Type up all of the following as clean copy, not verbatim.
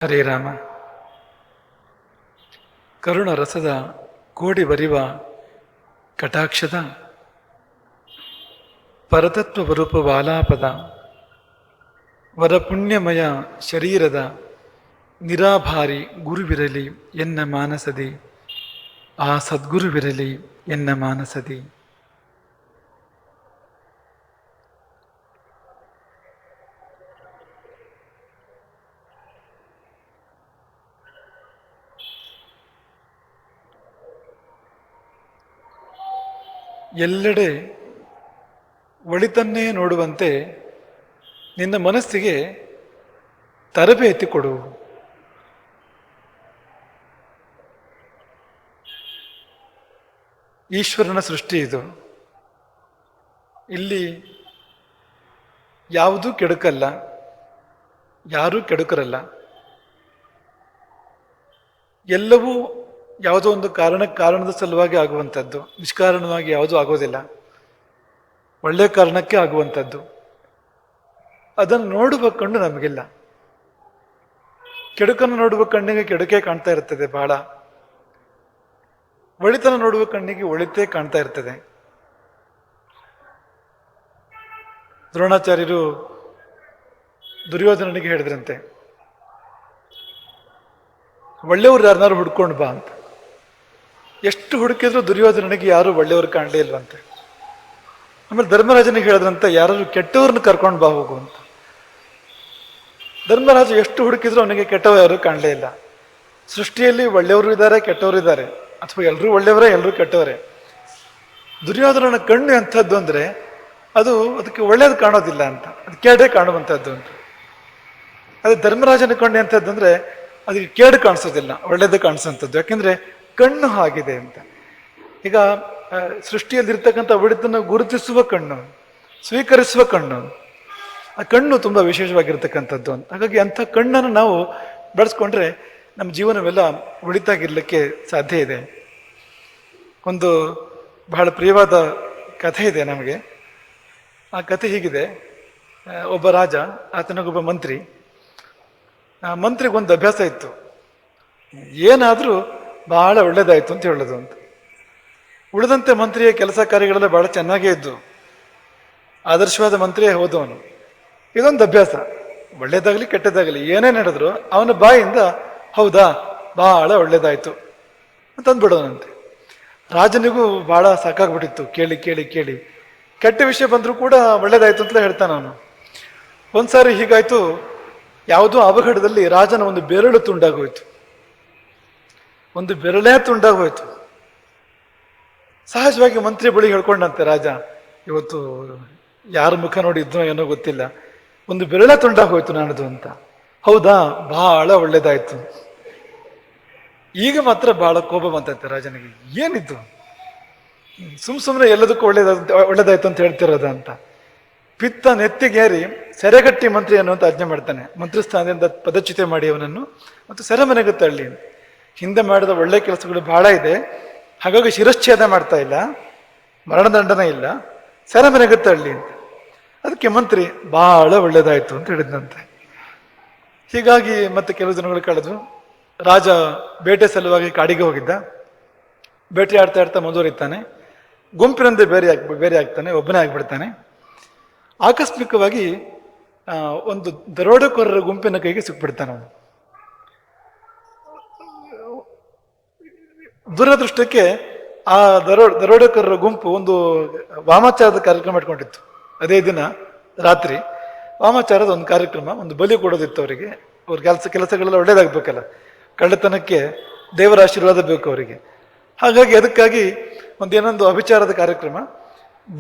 ಹರೇ ರಾಮ. ಕರುಣ ರಸದ ಕೋಡಿ ಬರಿವ ಕಟಾಕ್ಷದ ಪರತತ್ವ ರೂಪ ವಾಲಾಪದ ವರಪುಣ್ಯಮಯ ಶರೀರದ ನಿರಾಭಾರಿ ಗುರುವಿರಲಿ ಎನ್ನ ಮಾನಸದಿ, ಆ ಸದ್ಗುರುವಿರಲಿ ಎನ್ನ ಮಾನಸದಿ. ಎಲ್ಲೆಡೆ ಒಳಿತನ್ನೇ ನೋಡುವಂತೆ ನಿನ್ನ ಮನಸ್ಸಿಗೆ ತರಬೇತಿ ಕೊಡು. ಈಶ್ವರನ ಸೃಷ್ಟಿ ಇದು. ಇಲ್ಲಿ ಯಾವುದೂ ಕೆಡುಕಲ್ಲ, ಯಾರೂ ಕೆಡುಕರಲ್ಲ. ಎಲ್ಲವೂ ಯಾವುದೋ ಒಂದು ಕಾರಣದ ಸಲುವಾಗಿ ಆಗುವಂಥದ್ದು, ನಿಷ್ಕಾರಣವಾಗಿ ಯಾವುದೂ ಆಗೋದಿಲ್ಲ, ಒಳ್ಳೆಯ ಕಾರಣಕ್ಕೆ ಆಗುವಂಥದ್ದು. ಅದನ್ನು ನೋಡುವ ಕಣ್ಣು ನಮಗಿಲ್ಲ. ಕೆಡುಕನ್ನು ನೋಡುವ ಕಣ್ಣಿಗೆ ಕೆಡುಕೆ ಕಾಣ್ತಾ ಇರ್ತದೆ ಬಹಳ, ಒಳಿತನ ನೋಡುವ ಕಣ್ಣಿಗೆ ಒಳಿತೇ ಕಾಣ್ತಾ ಇರ್ತದೆ. ದ್ರೋಣಾಚಾರ್ಯರು ದುರ್ಯೋಧನನಿಗೆ ಹೇಳಿದ್ರಂತೆ, ಒಳ್ಳೆಯವ್ರು ಯಾರನ್ನಾರು ಹುಡ್ಕೊಂಡು ಬಾ ಅಂತ. ಎಷ್ಟು ಹುಡುಕಿದ್ರು ದುರ್ಯೋಧನನಿಗೆ ಯಾರು ಒಳ್ಳೆಯವ್ರು ಕಾಣಲೇ ಇಲ್ವಂತೆ. ಆಮೇಲೆ ಧರ್ಮರಾಜನಿಗೆ ಹೇಳಿದ್ರಂತೆ, ಯಾರು ಕೆಟ್ಟವ್ರನ್ನ ಕರ್ಕೊಂಡು ಬಾ ಹೋಗು ಅಂತ. ಧರ್ಮರಾಜ ಎಷ್ಟು ಹುಡುಕಿದ್ರು ಅವನಿಗೆ ಕೆಟ್ಟವ ಯಾರು ಕಾಣಲೇ ಇಲ್ಲ. ಸೃಷ್ಟಿಯಲ್ಲಿ ಒಳ್ಳೆಯವರು ಇದ್ದಾರೆ, ಕೆಟ್ಟವರು ಇದ್ದಾರೆ, ಅಥವಾ ಎಲ್ಲರೂ ಒಳ್ಳೆಯವರೇ ಎಲ್ಲರೂ ಕೆಟ್ಟವರೇ. ದುರ್ಯೋಧನನ ಕಣ್ಣು ಎಂಥದ್ದು ಅಂದರೆ ಅದಕ್ಕೆ ಒಳ್ಳೇದು ಕಾಣೋದಿಲ್ಲ ಅಂತ, ಅದು ಕೇಡೇ ಕಾಣುವಂಥದ್ದು ಅಂತ. ಅದೇ ಧರ್ಮರಾಜನ ಕಣ್ಣು ಎಂಥದ್ದು ಅಂದರೆ ಅದಕ್ಕೆ ಕೇಡು ಕಾಣಿಸೋದಿಲ್ಲ, ಒಳ್ಳೇದು ಕಾಣಿಸೋಂಥದ್ದು. ಯಾಕೆಂದ್ರೆ ಕಣ್ಣು ಆಗಿದೆ ಅಂತ. ಈಗ ಸೃಷ್ಟಿಯಲ್ಲಿರ್ತಕ್ಕಂಥ ಒಳಿತನ್ನು ಗುರುತಿಸುವ ಕಣ್ಣು, ಸ್ವೀಕರಿಸುವ ಕಣ್ಣು, ಆ ಕಣ್ಣು ತುಂಬ ವಿಶೇಷವಾಗಿರ್ತಕ್ಕಂಥದ್ದು ಅಂತ. ಹಾಗಾಗಿ ಅಂಥ ಕಣ್ಣನ್ನು ನಾವು ಬೆಳೆಸ್ಕೊಂಡ್ರೆ ನಮ್ಮ ಜೀವನವೆಲ್ಲ ಒಳಿತಾಗಿರ್ಲಿಕ್ಕೆ ಸಾಧ್ಯ ಇದೆ. ಒಂದು ಬಹಳ ಪ್ರಿಯವಾದ ಕಥೆ ಇದೆ ನಮಗೆ. ಆ ಕಥೆ ಹೀಗಿದೆ. ಒಬ್ಬ ರಾಜ, ಆತನಿಗೊಬ್ಬ ಮಂತ್ರಿ. ಆ ಮಂತ್ರಿಗೊಂದು ಅಭ್ಯಾಸ ಇತ್ತು, ಏನಾದರೂ ಬಹಳ ಒಳ್ಳೇದಾಯ್ತು ಅಂತ ಹೇಳೋದು ಅಂತ. ಉಳಿದಂತೆ ಮಂತ್ರಿಯ ಕೆಲಸ ಕಾರ್ಯಗಳೆಲ್ಲ ಬಹಳ ಚೆನ್ನಾಗೇ ಇದ್ದು, ಆದರ್ಶವಾದ ಮಂತ್ರಿಯೇ ಹೋದವನು. ಇದೊಂದು ಅಭ್ಯಾಸ, ಒಳ್ಳೇದಾಗಲಿ ಕೆಟ್ಟದಾಗಲಿ ಏನೇ ನಡೆದ್ರು ಅವನ ಬಾಯಿಂದ ಹೌದಾ ಬಹಳ ಒಳ್ಳೇದಾಯ್ತು ಅಂತಂದ್ಬಿಡೋನಂತೆ. ರಾಜನಿಗೂ ಬಹಳ ಸಾಕಾಗ್ಬಿಟ್ಟಿತ್ತು ಕೇಳಿ ಕೇಳಿ ಕೇಳಿ. ಕೆಟ್ಟ ವಿಷಯ ಬಂದರೂ ಕೂಡ ಒಳ್ಳೇದಾಯ್ತು ಅಂತಲೇ ಹೇಳ್ತಾನ ಅವನು. ಒಂದ್ಸಾರಿ ಹೀಗಾಯ್ತು, ಯಾವುದೋ ಅವಘಡದಲ್ಲಿ ರಾಜನ ಒಂದು ಬೆರಳು ತುಂಡಾಗೋಯ್ತು, ಒಂದು ಬೆರಳೇ ತುಂಡಾಗೋಯ್ತು. ಸಹಜವಾಗಿ ಮಂತ್ರಿ ಬಳಿ ಹೇಳ್ಕೊಂಡಂತೆ ರಾಜ, ಇವತ್ತು ಯಾರ ಮುಖ ನೋಡಿದ್ನೋ ಏನೋ ಗೊತ್ತಿಲ್ಲ, ಒಂದು ಬೆರಳೇ ತುಂಡಾಗೋಯ್ತು ನಾನದು ಅಂತ. ಹೌದಾ ಬಹಳ ಒಳ್ಳೇದಾಯ್ತು. ಈಗ ಮಾತ್ರ ಬಹಳ ಕೋಪ ಬಂತಂತೆ ರಾಜನಿಗೆ. ಏನಿದ್ದು ಸುಮ್ಮನೆ ಎಲ್ಲದಕ್ಕೂ ಒಳ್ಳೇದಾಯ್ತು ಅಂತ ಹೇಳ್ತಿರೋದ ಅಂತ. ಪಿತ್ತ ನೆತ್ತಿಗೇರಿ ಸೆರೆಗಟ್ಟಿ ಮಂತ್ರಿ ಅನ್ನುವಂತ ಆಜ್ಞೆ ಮಾಡ್ತಾನೆ. ಮಂತ್ರಿ ಸ್ಥಾನದಿಂದ ಪದಚ್ಯುತಿ ಮಾಡಿ ಅವನನ್ನು ಮತ್ತು ಸೆರೆಮನೆಗೆ ತಳ್ಳಿ. ಹಿಂದೆ ಮಾಡಿದ ಒಳ್ಳೆ ಕೆಲಸಗಳು ಬಹಳ ಇದೆ, ಹಾಗಾಗಿ ಶಿರಚ್ಛೇದ ಮಾಡ್ತಾ ಇಲ್ಲ, ಮರಣದಂಡನೆ ಇಲ್ಲ, ಸೆರೆಮನೆಗೆ ತಳ್ಳಿ ಅಂತ. ಅದಕ್ಕೆ ಮಂತ್ರಿ ಬಹಳ ಒಳ್ಳೇದಾಯ್ತು ಅಂತ ಹೇಳಿದಂತೆ. ಹೀಗಾಗಿ ಮತ್ತೆ ಕೆಲವು ದಿನಗಳು ಕಳೆದು ರಾಜ ಬೇಟೆ ಸಲುವಾಗಿ ಕಾಡಿಗೆ ಹೋಗಿದ್ದ. ಬೇಟೆ ಆಡ್ತಾ ಆಡ್ತಾ ಮುಂದುವರಿತಾನೆ. ಗುಂಪಿನಂತೆ ಬೇರೆ ಆಗ್ತಾನೆ, ಒಬ್ಬನೇ ಆಗ್ಬಿಡ್ತಾನೆ. ಆಕಸ್ಮಿಕವಾಗಿ ಒಂದು ದರೋಡೆಕೋರರ ಗುಂಪಿನ ಕೈಗೆ ಸಿಕ್ಬಿಡ್ತಾನೆ ಅವನು. ದುರದೃಷ್ಟಕ್ಕೆ ಆ ದರೋಡೆಕೋರರ ಗುಂಪು ಒಂದು ವಾಮಾಚಾರದ ಕಾರ್ಯಕ್ರಮ ಇಟ್ಕೊಂಡಿತ್ತು. ಅದೇ ದಿನ ರಾತ್ರಿ ವಾಮಾಚಾರದ ಒಂದು ಕಾರ್ಯಕ್ರಮ, ಒಂದು ಬಲಿ ಕೊಡೋದಿತ್ತು ಅವರಿಗೆ. ಅವ್ರ ಕೆಲಸಗಳೆಲ್ಲ ಒಳ್ಳೇದಾಗಬೇಕಲ್ಲ, ಕಳ್ಳತನಕ್ಕೆ ದೇವರ ಆಶೀರ್ವಾದ ಬೇಕು ಅವರಿಗೆ. ಹಾಗಾಗಿ ಅದಕ್ಕಾಗಿ ಒಂದೇನೊಂದು ಅಭಿಚಾರದ ಕಾರ್ಯಕ್ರಮ,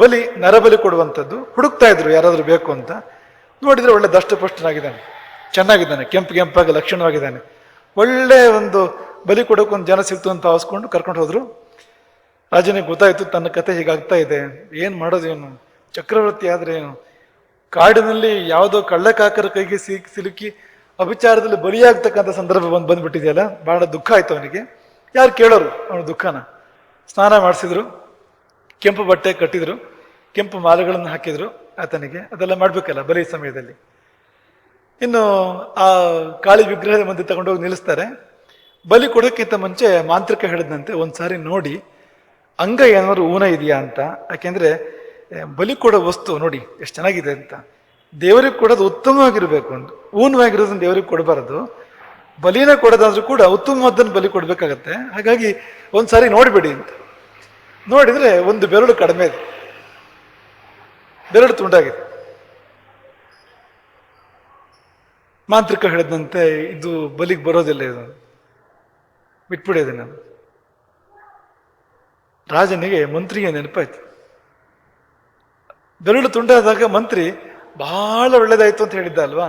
ಬಲಿ ನರಬಲಿ ಕೊಡುವಂಥದ್ದು ಹುಡುಕ್ತಾ ಇದ್ರು ಯಾರಾದ್ರೂ ಬೇಕು ಅಂತ. ನೋಡಿದ್ರೆ ಒಳ್ಳೆ ದಷ್ಟಪುಷ್ಟನಾಗಿದ್ದಾನೆ, ಚೆನ್ನಾಗಿದ್ದಾನೆ, ಕೆಂಪಾಗಿ ಲಕ್ಷಣವಾಗಿದ್ದಾನೆ. ಒಳ್ಳೆ ಒಂದು ಬಲಿ ಕೊಡೋಕೆ ಒಂದು ಜನ ಸಿಕ್ತು ಅಂತ ಭಾವಿಸ್ಕೊಂಡು ಕರ್ಕೊಂಡು ಹೋದ್ರು. ರಾಜನಿಗೆ ಗೊತ್ತಾಯ್ತು ತನ್ನ ಕತೆ ಹೀಗಾಗ್ತಾ ಇದೆ, ಏನ್ ಮಾಡೋದು ಏನು, ಚಕ್ರವರ್ತಿ ಆದ್ರೆ ಏನು, ಕಾಡಿನಲ್ಲಿ ಯಾವುದೋ ಕಳ್ಳಕಾಕರ ಕೈಗೆ ಸಿಲುಕಿ ಅಭಿಚಾರದಲ್ಲಿ ಬಲಿಯಾಗ್ತಕ್ಕಂಥ ಸಂದರ್ಭ ಬಂದ್ಬಿಟ್ಟಿದೆಯಲ್ಲ. ಬಹಳ ದುಃಖ ಆಯ್ತು ಅವನಿಗೆ. ಯಾರು ಕೇಳೋರು ಅವನ ದುಃಖನ. ಸ್ನಾನ ಮಾಡಿಸಿದ್ರು, ಕೆಂಪು ಬಟ್ಟೆ ಕಟ್ಟಿದ್ರು, ಕೆಂಪು ಮಾಲೆಗಳನ್ನು ಹಾಕಿದ್ರು ಆತನಿಗೆ. ಅದೆಲ್ಲ ಮಾಡ್ಬೇಕಲ್ಲ ಬಲಿ ಸಮಯದಲ್ಲಿ. ಇನ್ನು ಆ ಕಾಳಿ ವಿಗ್ರಹದ ಮಧ್ಯೆ ತಗೊಂಡೋಗಿ ನಿಲ್ಲಿಸ್ತಾರೆ. ಬಲಿ ಕೊಡೋಕ್ಕಿಂತ ಮುಂಚೆ ಮಾಂತ್ರಿಕ ಹೇಳಿದಂತೆ ಒಂದ್ಸಾರಿ ನೋಡಿ ಅಂಗ ಏನಾದ್ರು ಊನ ಇದೆಯಾ ಅಂತ. ಯಾಕೆಂದ್ರೆ ಬಲಿ ಕೊಡೋ ವಸ್ತು ನೋಡಿ ಎಷ್ಟು ಚೆನ್ನಾಗಿದೆ ಅಂತ. ದೇವರಿಗೆ ಕೊಡೋದು ಉತ್ತಮವಾಗಿರ್ಬೇಕು ಅಂತ. ಊನವಾಗಿರೋದನ್ನ ದೇವರಿಗೆ ಕೊಡಬಾರದು. ಬಲಿನ ಕೊಡೋದಾದ್ರೂ ಕೂಡ ಉತ್ತಮವಾದನ್ನು ಬಲಿ ಕೊಡ್ಬೇಕಾಗತ್ತೆ. ಹಾಗಾಗಿ ಒಂದ್ಸಾರಿ ನೋಡ್ಬಿಡಿ ಅಂತ. ನೋಡಿದ್ರೆ ಒಂದು ಬೆರಳು ಕಡಿಮೆ ಇದೆ, ಬೆರಳು ತುಂಡಾಗಿದೆ. ಮಾಂತ್ರಿಕ ಹೇಳಿದಂತೆ ಇದು ಬಲಿಗೆ ಬರೋದಿಲ್ಲ, ಇದು ಬಿಟ್ಬಿಡಿದೆ ನಾನು. ರಾಜನಿಗೆ ಮಂತ್ರಿಗೆ ನೆನಪಾಯ್ತು. ಬೆರಳು ತುಂಡಾದಾಗ ಮಂತ್ರಿ ಬಹಳ ಒಳ್ಳೇದಾಯ್ತು ಅಂತ ಹೇಳಿದ್ದ ಅಲ್ವಾ.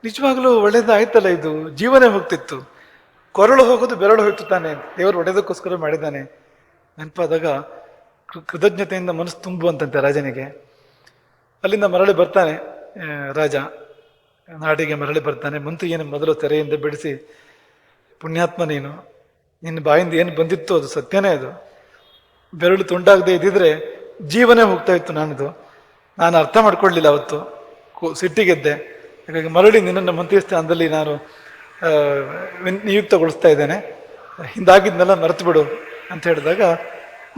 ನಿಜವಾಗ್ಲೂ ಒಳ್ಳೇದಾಯ್ತಲ್ಲ, ಇದು ಜೀವನೇ ಹೋಗ್ತಿತ್ತು. ಕೊರಳು ಹೋಗೋದು ಬೆರಳು ಹೋಯ್ತು ತಾನೆ, ದೇವರು ಒಳ್ಳೇದಕ್ಕೋಸ್ಕರ ಮಾಡಿದ್ದಾನೆ. ನೆನಪಾದಾಗ ಕೃತಜ್ಞತೆಯಿಂದ ಮನಸ್ಸು ತುಂಬುವಂತಂತೆ ರಾಜನಿಗೆ. ಅಲ್ಲಿಂದ ಮರಳಿ ಬರ್ತಾನೆ ರಾಜ, ನಾಡಿಗೆ ಮರಳಿ ಬರ್ತಾನೆ. ಮಂತ್ರಿಯನ್ನು ಮೊದಲು ತೆರೆಯಿಂದ ಬಿಡಿಸಿ, ಪುಣ್ಯಾತ್ಮ ನೀನು, ನಿನ್ನ ಬಾಯಿಂದ ಏನು ಬಂದಿತ್ತು ಅದು ಸತ್ಯನೇ. ಅದು ಬೆರಳು ತುಂಡಾಗದೆ ಇದ್ದಿದ್ರೆ ಜೀವನೇ ಹೋಗ್ತಾ ಇತ್ತು ನಾನದು. ನಾನು ಅರ್ಥ ಮಾಡ್ಕೊಳ್ಳಿಲ್ಲ ಅವತ್ತು, ಸಿಟ್ಟಿಗೆದ್ದೆ. ಹಾಗಾಗಿ ಮರಳಿ ನಿನ್ನನ್ನು ಮಂತ್ರಿ ಸ್ಥಾನದಲ್ಲಿ ನಾನು ನಿಯುಕ್ತಗೊಳಿಸ್ತಾ ಇದ್ದೇನೆ, ಹಿಂದಾಗಿದ್ನೆಲ್ಲ ಮರೆತು ಬಿಡು ಅಂತ ಹೇಳಿದಾಗ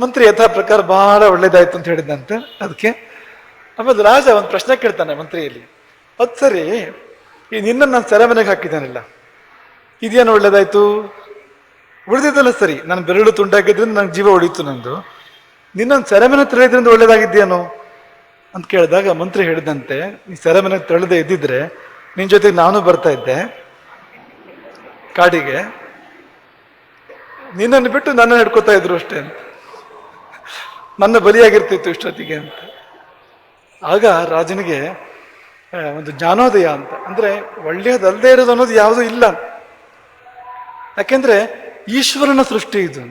ಮಂತ್ರಿ ಯಥಾ ಪ್ರಕಾರ ಬಹಳ ಒಳ್ಳೇದಾಯ್ತು ಅಂತ ಹೇಳಿದಂತೆ. ಅದಕ್ಕೆ ಆಮೇಲೆ ರಾಜ ಒಂದು ಪ್ರಶ್ನೆ ಕೇಳ್ತಾನೆ ಮಂತ್ರಿಯಲ್ಲಿ, ಅದು ಸರಿ, ಈ ನಿನ್ನನ್ನು ನಾನು ಸೆರೆಮನೆಗೆ ಹಾಕಿದ್ದಾನಿಲ್ಲ, ಇದೇನು ಒಳ್ಳೇದಾಯ್ತು? ಉಳಿದಿದ್ದಲ್ಲ ಸರಿ, ನಾನು ಬೆರಳು ತುಂಡಾಗಿದ್ರಿಂದ ನಂಗೆ ಜೀವ ಉಳಿತು ನಂದು, ನಿನ್ನನ್ನು ಸೆರೆಮನೆ ತೆಳೆದ್ರಿಂದ ಒಳ್ಳೇದಾಗಿದ್ದೇನು ಅಂತ ಕೇಳಿದಾಗ ಮಂತ್ರಿ ಹೇಳಿದಂತೆ, ಈ ಸೆರೆಮನೆಗೆ ತೆಳೆದೇ ಇದ್ದಿದ್ರೆ ನಿನ್ನ ಜೊತೆಗೆ ನಾನು ಬರ್ತಾ ಇದ್ದೆ ಕಾಡಿಗೆ, ನಿನ್ನನ್ನು ಬಿಟ್ಟು ನನ್ನ ಹಿಡ್ಕೋತಾ ಇದ್ರು ಅಷ್ಟೇ ಅಂತ, ನನ್ನ ಬಲಿಯಾಗಿರ್ತಿತ್ತು ಇಷ್ಟೊತ್ತಿಗೆ ಅಂತ. ಆಗ ರಾಜನಿಗೆ ಒಂದು ಜ್ಞಾನೋದಯ ಅಂತ. ಅಂದ್ರೆ ಒಳ್ಳೆಯದಲ್ಲದೆ ಇರೋದು ಅನ್ನೋದು ಯಾವುದೂ ಇಲ್ಲ. ಯಾಕೆಂದ್ರೆ ಈಶ್ವರನ ಸೃಷ್ಟಿ ಇದು.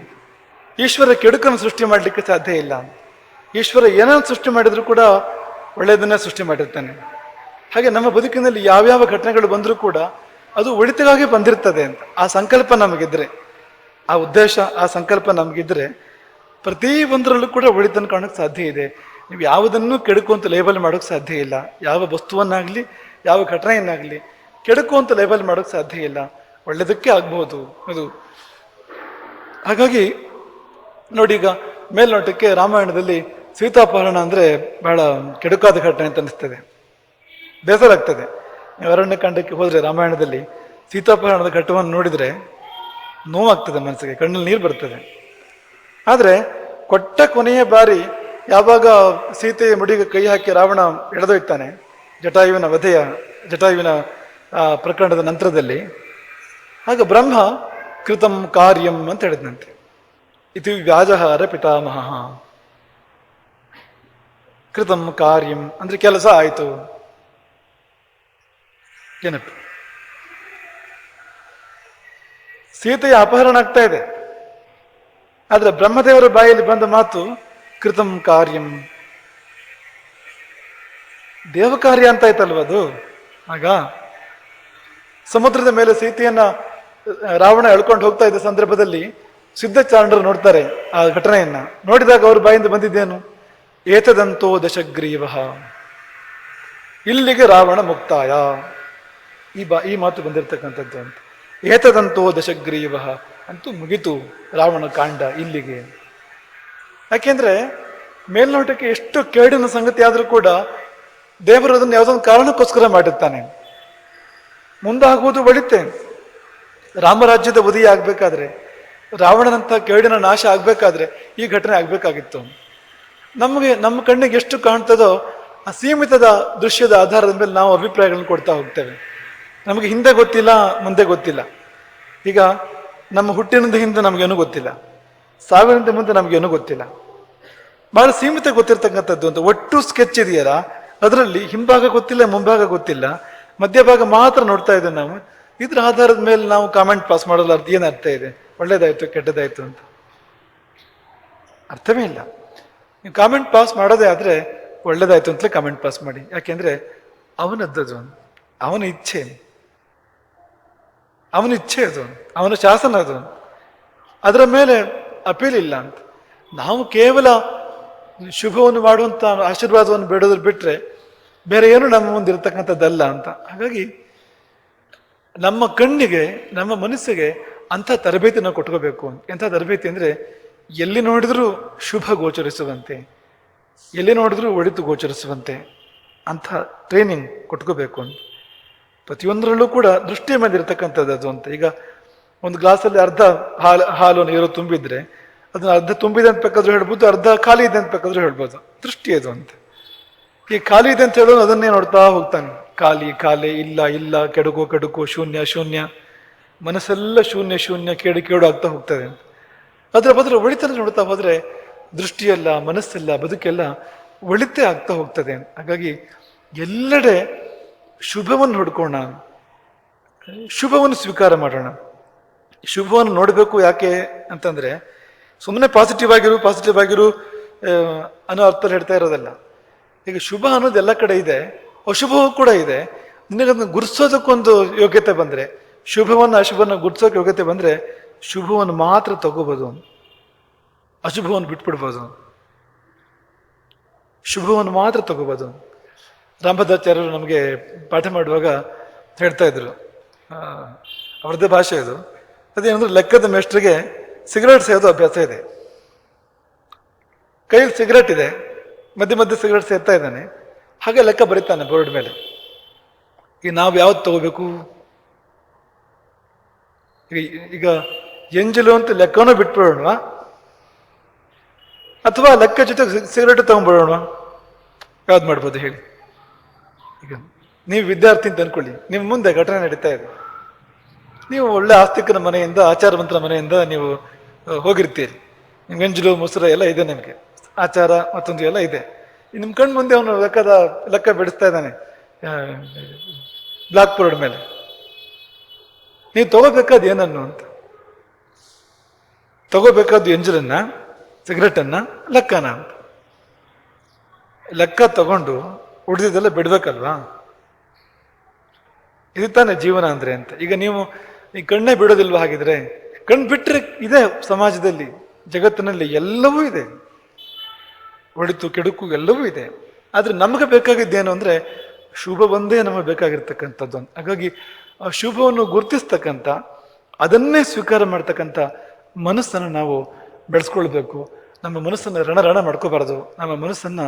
ಈಶ್ವರ ಕೆಡುಕನ್ನು ಸೃಷ್ಟಿ ಮಾಡಲಿಕ್ಕೆ ಸಾಧ್ಯ ಇಲ್ಲ. ಈಶ್ವರ ಏನನ್ನು ಸೃಷ್ಟಿ ಮಾಡಿದ್ರು ಕೂಡ ಒಳ್ಳೆಯದನ್ನೇ ಸೃಷ್ಟಿ ಮಾಡಿರ್ತಾನೆ. ಹಾಗೆ ನಮ್ಮ ಬದುಕಿನಲ್ಲಿ ಯಾವ್ಯಾವ ಘಟನೆಗಳು ಬಂದರೂ ಕೂಡ ಅದು ಒಳಿತಿಗಾಗಿ ಬಂದಿರ್ತದೆ ಅಂತ ಆ ಸಂಕಲ್ಪ ನಮಗಿದ್ರೆ, ಆ ಉದ್ದೇಶ, ಆ ಸಂಕಲ್ಪ ನಮಗಿದ್ರೆ ಪ್ರತಿ ಒಂದರಲ್ಲೂ ಕೂಡ ಒಳಿತನ್ನು ಕಾಣೋಕ್ಕೆ ಸಾಧ್ಯ ಇದೆ. ನೀವು ಯಾವುದನ್ನು ಕೆಡುಕು ಅಂತ ಲೇಬಲ್ ಮಾಡೋಕ್ಕೆ ಸಾಧ್ಯ ಇಲ್ಲ. ಯಾವ ವಸ್ತುವನ್ನಾಗಲಿ ಯಾವ ಘಟನೆಯನ್ನಾಗಲಿ ಕೆಡುಕು ಅಂತ ಲೇಬಲ್ ಮಾಡೋಕ್ಕೆ ಸಾಧ್ಯ ಇಲ್ಲ. ಒಳ್ಳೆಯದಕ್ಕೆ ಆಗ್ಬೋದು ಅದು. ಹಾಗಾಗಿ ನೋಡಿ, ಈಗ ಮೇಲ್ನೋಟಕ್ಕೆ ರಾಮಾಯಣದಲ್ಲಿ ಸೀತಾಪಹರಣ ಅಂದರೆ ಬಹಳ ಕೆಡುಕಾದ ಘಟನೆ ಅಂತ ಅನಿಸ್ತದೆ, ಬೇಸರ ಆಗ್ತದೆ. ನೀವು ಅರಣ್ಯಕಾಂಡಕ್ಕೆ ಹೋದರೆ ರಾಮಾಯಣದಲ್ಲಿ ಸೀತಾಪಹರಣದ ಘಟ್ಟವನ್ನು ನೋಡಿದರೆ ನೋವಾಗ್ತದೆ, ಮನಸ್ಸಿಗೆ ಕಣ್ಣಲ್ಲಿ ನೀರು ಬರ್ತದೆ. ಆದರೆ ಕೊಟ್ಟ ಕೊನೆಯ ಬಾರಿ ಯಾವಾಗ ಸೀತೆಯ ಮುಡಿಗೆ ಕೈ ಹಾಕಿ ರಾವಣ ಎಳೆದೊಯ್ತಾನೆ, ಜಟಾಯುವಿನ ಪ್ರಕರಣದ ನಂತರದಲ್ಲಿ, ಆಗ ಬ್ರಹ್ಮ ಕೃತಂ ಕಾರ್ಯಂ ಅಂತ ಹೇಳಿದಂತೆ, ಇದು ವ್ಯಾಜಹಾರ ಪಿತಾಮಹ. ಕೃತಂ ಕಾರ್ಯಂ ಅಂದ್ರೆ ಕೆಲಸ ಆಯಿತು. ಏನಪ್ಪ, ಸೀತೆಯ ಅಪಹರಣ ಆಗ್ತಾ ಇದೆ, ಆದ್ರೆ ಬ್ರಹ್ಮದೇವರ ಬಾಯಲ್ಲಿ ಬಂದ ಮಾತು ಕೃತಂ ಕಾರ್ಯಂ, ದೇವ ಕಾರ್ಯ ಅಂತ ಆಯ್ತಲ್ವ ಅದು. ಆಗ ಸಮುದ್ರದ ಮೇಲೆ ಸೀತೆಯನ್ನ ರಾವಣ ಎಳ್ಕೊಂಡು ಹೋಗ್ತಾ ಇದ್ದ ಸಂದರ್ಭದಲ್ಲಿ ಸಿದ್ಧಚಾರಣರು ನೋಡ್ತಾರೆ ಆ ಘಟನೆಯನ್ನ. ನೋಡಿದಾಗ ಅವ್ರ ಬಾಯಿಂದ ಬಂದಿದ್ದೇನು? ಏತದಂತೋ ದಶಗ್ರೀವ, ಇಲ್ಲಿಗೆ ರಾವಣ ಮುಕ್ತಾಯ. ಈ ಮಾತು ಬಂದಿರತಕ್ಕಂಥದ್ದು ಅಂತ. ಏತದಂತೋ ದಶಗ್ರೀವ ಅಂತೂ ಮುಗಿತು ರಾವಣ ಕಾಂಡ ಇಲ್ಲಿಗೆ. ಯಾಕೆಂದ್ರೆ ಮೇಲ್ನೋಟಕ್ಕೆ ಎಷ್ಟು ಕೇಡಿನ ಸಂಗತಿ ಆದ್ರೂ ಕೂಡ ದೇವರು ಅದನ್ನು ಯಾವುದೊಂದು ಕಾರಣಕ್ಕೋಸ್ಕರ ಮಾಡಿರ್ತಾನೆ. ಮುಂದಾಗುವುದು ಒಳಿತೆ. ರಾಮರಾಜ್ಯದ ಉದಯ ಆಗ್ಬೇಕಾದ್ರೆ, ರಾವಣನಂತ ಕೇಡಿನ ನಾಶ ಆಗ್ಬೇಕಾದ್ರೆ ಈ ಘಟನೆ ಆಗ್ಬೇಕಾಗಿತ್ತು. ನಮ್ಮ ಕಣ್ಣಿಗೆ ಎಷ್ಟು ಕಾಣ್ತದೋ ಆ ಸೀಮಿತದ ದೃಶ್ಯದ ಆಧಾರದ ಮೇಲೆ ನಾವು ಅಭಿಪ್ರಾಯಗಳನ್ನು ಕೊಡ್ತಾ ಹೋಗ್ತೇವೆ. ನಮಗೆ ಹಿಂದೆ ಗೊತ್ತಿಲ್ಲ, ಮುಂದೆ ಗೊತ್ತಿಲ್ಲ. ಈಗ ನಮ್ಮ ಹುಟ್ಟಿನಿಂದ ಹಿಂದೆ ನಮಗೇನು ಗೊತ್ತಿಲ್ಲ, ಸಾವಿರದ ಮುಂದೆ ನಮಗೇನು ಗೊತ್ತಿಲ್ಲ. ಬಹಳ ಸೀಮಿತ ಗೊತ್ತಿರ್ತಕ್ಕಂಥದ್ದು ಅಂತ ಒಟ್ಟು ಸ್ಕೆಚ್ ಇದೆಯಲ್ಲ, ಅದರಲ್ಲಿ ಹಿಂಭಾಗ ಗೊತ್ತಿಲ್ಲ, ಮುಂಭಾಗ ಗೊತ್ತಿಲ್ಲ, ಮಧ್ಯಭಾಗ ಮಾತ್ರ ನೋಡ್ತಾ ಇದ್ದೇವೆ ನಾವು. ಇದ್ರ ಆಧಾರದ ಮೇಲೆ ನಾವು ಕಾಮೆಂಟ್ ಪಾಸ್ ಮಾಡೋಲ್ಲ. ಏನು ಅರ್ಥ ಇದೆ? ಒಳ್ಳೇದಾಯ್ತು ಕೆಟ್ಟದಾಯ್ತು ಅಂತ ಅರ್ಥವೇ ಇಲ್ಲ. ನೀವು ಕಾಮೆಂಟ್ ಪಾಸ್ ಮಾಡೋದೇ ಆದ್ರೆ ಒಳ್ಳೇದಾಯ್ತು ಅಂತಲೇ ಕಾಮೆಂಟ್ ಪಾಸ್ ಮಾಡಿ. ಯಾಕೆಂದ್ರೆ ಅವನದ್ದದು, ಅವನ ಇಚ್ಛೆ ಅದು, ಅವನ ಶಾಸನ ಅದು, ಅದರ ಮೇಲೆ ಅಪೀಲ್ ಇಲ್ಲ ಅಂತ. ನಾವು ಕೇವಲ ಶುಭವನ್ನು ಮಾಡುವಂತ ಆಶೀರ್ವಾದವನ್ನು ಬೇಡೋದ್ರ ಬಿಟ್ರೆ ಬೇರೆ ಏನು ನಮ್ಮ ಮುಂದೆ ಇರತಕ್ಕಂಥದ್ದಲ್ಲ ಅಂತ. ಹಾಗಾಗಿ ನಮ್ಮ ಕಣ್ಣಿಗೆ, ನಮ್ಮ ಮನಸ್ಸಿಗೆ ಅಂಥ ತರಬೇತಿ ನಾವು ಕೊಟ್ಕೋಬೇಕು. ಎಂಥ ತರಬೇತಿ ಅಂದರೆ ಎಲ್ಲಿ ನೋಡಿದ್ರೂ ಶುಭ ಗೋಚರಿಸುವಂತೆ, ಎಲ್ಲಿ ನೋಡಿದ್ರೂ ಒಳಿತು ಗೋಚರಿಸುವಂತೆ ಅಂಥ ಟ್ರೈನಿಂಗ್ ಕೊಟ್ಕೋಬೇಕು ಅಂತ. ಪ್ರತಿಯೊಂದರಲ್ಲೂ ಕೂಡ ದೃಷ್ಟಿಯ ಮೇಲೆ ಇರತಕ್ಕಂಥದ್ದು ಅದು ಅಂತ. ಈಗ ಒಂದು ಗ್ಲಾಸಲ್ಲಿ ಅರ್ಧ ಹಾಲು ನೀರು ತುಂಬಿದ್ರೆ ಅದನ್ನ ಅರ್ಧ ತುಂಬಿದೆ ಅಂತ ಬೇಕಾದ್ರೂ ಹೇಳ್ಬೋದು, ಅರ್ಧ ಖಾಲಿ ಇದೆ ಅಂತ ಬೇಕಾದ್ರೂ ಹೇಳ್ಬೋದು. ದೃಷ್ಟಿ ಅದು ಅಂತ. ಈ ಖಾಲಿ ಇದೆ ಅಂತ ಹೇಳೋದು ಅದನ್ನೇ ನೋಡ್ತಾ ಹೋಗ್ತಾನೆ. ಖಾಲಿ ಖಾಲಿ, ಇಲ್ಲ ಇಲ್ಲ, ಕೆಡುಕು ಕೆಡುಕು, ಶೂನ್ಯ ಶೂನ್ಯ, ಮನಸ್ಸೆಲ್ಲ ಶೂನ್ಯ ಶೂನ್ಯ, ಕೇಡು ಕೇಡು ಆಗ್ತಾ ಹೋಗ್ತದೆ. ಅದರ ಬದಲು ಒಳಿತಲ್ಲಿ ನೋಡ್ತಾ ಹೋದ್ರೆ ದೃಷ್ಟಿಯೆಲ್ಲ, ಮನಸ್ಸೆಲ್ಲ, ಬದುಕೆಲ್ಲ ಒಳಿತೇ ಆಗ್ತಾ ಹೋಗ್ತದೆ. ಹಾಗಾಗಿ ಎಲ್ಲೆಡೆ ಶುಭವನ್ನು ಹುಡ್ಕೋಣ, ಶುಭವನ್ನು ಸ್ವೀಕಾರ ಮಾಡೋಣ. ಶುಭವನ್ನು ನೋಡಬೇಕು. ಯಾಕೆ ಅಂತಂದ್ರೆ ಸುಮ್ಮನೆ ಪಾಸಿಟಿವ್ ಆಗಿರು ಅನ್ನೋ ಅರ್ಥದಲ್ಲಿ ಹೇಳ್ತಾ ಇರೋದಲ್ಲ. ಈಗ ಶುಭ ಅನ್ನೋದು ಎಲ್ಲ ಕಡೆ ಇದೆ, ಅಶುಭವೂ ಕೂಡ ಇದೆ. ನಿನಗದನ್ನು ಗುರುತಿಸೋದಕ್ಕೊಂದು ಯೋಗ್ಯತೆ ಬಂದ್ರೆ, ಶುಭವನ್ನು ಅಶುಭವನ್ನು ಗುರುತಿಸೋಕೆ ಯೋಗ್ಯತೆ ಬಂದ್ರೆ ಶುಭವನ್ನು ಮಾತ್ರ ತಗೋಬೋದು, ಅಶುಭವನ್ನು ಬಿಟ್ಬಿಡ್ಬೋದು. ಶುಭವನ್ನು ಮಾತ್ರ ತಗೋಬೋದು. ರಾಮಭದ್ರಾಚಾರ್ಯರು ನಮಗೆ ಪಾಠ ಮಾಡುವಾಗ ಹೇಳ್ತಾ ಇದ್ರು, ಅವ್ರದ್ದೇ ಭಾಷೆ ಇದು. ಅದೇನಂದ್ರೆ ಲೆಕ್ಕದ ಮೇಷ್ಟ್ರಿಗೆ ಸಿಗರೇಟ್ ಸೇದೋ ಅಭ್ಯಾಸ ಇದೆ. ಕೈಯಲ್ಲಿ ಸಿಗರೇಟ್ ಇದೆ, ಮಧ್ಯೆ ಮಧ್ಯೆ ಸಿಗರೇಟ್ ಸೇರ್ತಾ ಇದ್ದಾನೆ. ಹಾಗೆ ಲೆಕ್ಕ ಬರೀತಾನೆ ಬೋರ್ಡ್ ಮೇಲೆ. ಈಗ ನಾವು ಯಾವ್ದು ತಗೋಬೇಕು? ಈಗ ಎಂಜಲು ಅಂತ ಲೆಕ್ಕನೂ ಬಿಟ್ಬಿಡೋಣ, ಅಥವಾ ಲೆಕ್ಕ ಜೊತೆ ಸಿಗರೇಟ್ ತಗೊಂಡ್ಬಿಡೋಣ? ಯಾವ್ದು ಮಾಡ್ಬೋದು ಹೇಳಿ? ಈಗ ನೀವು ವಿದ್ಯಾರ್ಥಿ ಅಂತ ಅನ್ಕೊಳ್ಳಿ, ನಿಮ್ಮ ಮುಂದೆ ಘಟನೆ ನಡೀತಾ ಇದೆ. ನೀವು ಒಳ್ಳೆ ಆಸ್ತಿಕನ ಮನೆಯಿಂದ, ಆಚಾರವಂತರ ಮನೆಯಿಂದ ನೀವು ಹೋಗಿರ್ತೀರಿ. ನಿಮ್ಗೆ ಎಂಜಲು ಮೊಸರು ಎಲ್ಲ ಇದೆ, ನಿಮಗೆ ಆಚಾರ ಮತ್ತೊಂದು ಎಲ್ಲ ಇದೆ. ನಿಮ್ಮ ಕಣ್ಣು ಮುಂದೆ ಅವನು ಲೆಕ್ಕ ಬಿಡಿಸ್ತಾ ಇದ್ದಾನೆ ಬ್ಲಾಕ್ ಬೋರ್ಡ್ ಮೇಲೆ. ನೀವು ತಗೋಬೇಕಾದ ಏನನ್ನು ಅಂತ? ತಗೋಬೇಕಾದ್ದು ಎಂಜಲನ್ನ, ಸಿಗರೆಟನ್ನ, ಲೆಕ್ಕನ ಅಂತ. ಲೆಕ್ಕ ತಗೊಂಡು ಉಳಿದಿದ್ದೆಲ್ಲ ಬಿಡ್ಬೇಕಲ್ವಾ? ಇದು ತಾನೇ ಜೀವನ ಅಂದ್ರೆ ಅಂತ. ಈಗ ನೀವು ಈ ಕಣ್ಣೇ ಬಿಡೋದಿಲ್ವಾ? ಹಾಗಿದ್ರೆ ಕಣ್ಣು ಬಿಟ್ರೆ ಇದೆ, ಸಮಾಜದಲ್ಲಿ, ಜಗತ್ತಿನಲ್ಲಿ ಎಲ್ಲವೂ ಇದೆ, ಒಳಿತು ಕೆಡುಕು ಎಲ್ಲವೂ ಇದೆ. ಆದ್ರೆ ನಮಗೆ ಬೇಕಾಗಿದ್ದೇನು ಅಂದ್ರೆ ಶುಭ ಒಂದೇ ನಮಗೆ ಬೇಕಾಗಿರ್ತಕ್ಕಂಥದ್ದು. ಹಾಗಾಗಿ ಆ ಶುಭವನ್ನು ಗುರುತಿಸ್ತಕ್ಕಂಥ, ಅದನ್ನೇ ಸ್ವೀಕಾರ ಮಾಡ್ತಕ್ಕಂಥ ಮನಸ್ಸನ್ನು ನಾವು ಬೆಳೆಸ್ಕೊಳ್ಬೇಕು. ನಮ್ಮ ಮನಸ್ಸನ್ನು ರಣ ಮಾಡ್ಕೋಬಾರ್ದು. ನಮ್ಮ ಮನಸ್ಸನ್ನ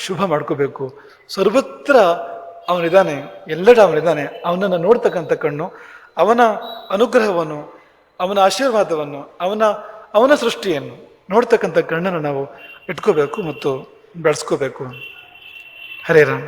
ಶುಭ ಮಾಡ್ಕೋಬೇಕು. ಸರ್ವತ್ರ ಅವನಿದ್ದಾನೆ, ಎಲ್ಲೆಡೆ ಅವನಿದ್ದಾನೆ. ಅವನನ್ನು ನೋಡ್ತಕ್ಕಂಥ ಕಣ್ಣು, ಅವನ ಅನುಗ್ರಹವನ್ನು, ಅವನ ಆಶೀರ್ವಾದವನ್ನು, ಅವನ ಸೃಷ್ಟಿಯನ್ನು ನೋಡ್ತಕ್ಕಂಥ ಕಣ್ಣನ್ನು ನಾವು ಇಟ್ಕೋಬೇಕು ಮತ್ತು ಬೆಳೆಸ್ಕೋಬೇಕು. ಹರೇ ರಾಮ.